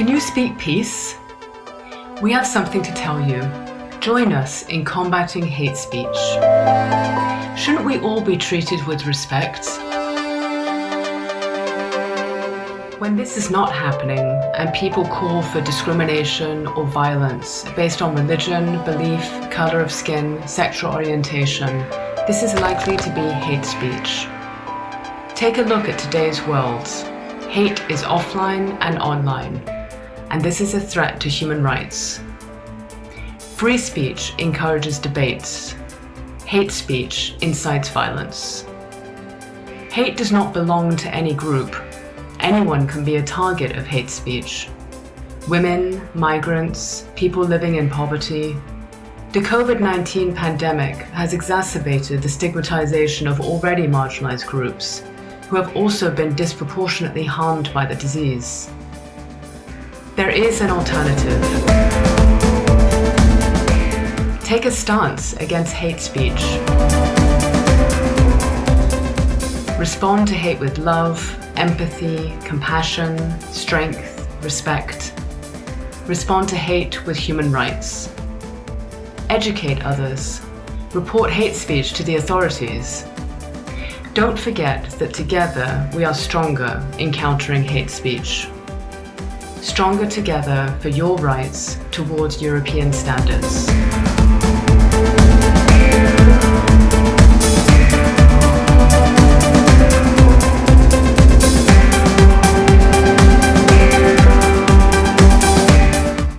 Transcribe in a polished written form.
Can you speak peace? We have something to tell you. Join us in combating hate speech. Shouldn't we all be treated with respect? When this is not happening and people call for discrimination or violence based on religion, belief, colour of skin, sexual orientation, this is likely to be hate speech. Take a look at today's world. Hate is offline and online, and this is a threat to human rights. Free speech encourages debates. Hate speech incites violence. Hate does not belong to any group. Anyone can be a target of hate speech. Women, migrants, people living in poverty. The COVID-19 pandemic has exacerbated the stigmatization of already marginalized groups, who have also been disproportionately harmed by the disease. There is an alternative. Take a stance against hate speech. Respond to hate with love, empathy, compassion, strength, respect. Respond to hate with human rights. Educate others. Report hate speech to the authorities. Don't forget that together we are stronger in countering hate speech. Stronger together for your rights towards European standards.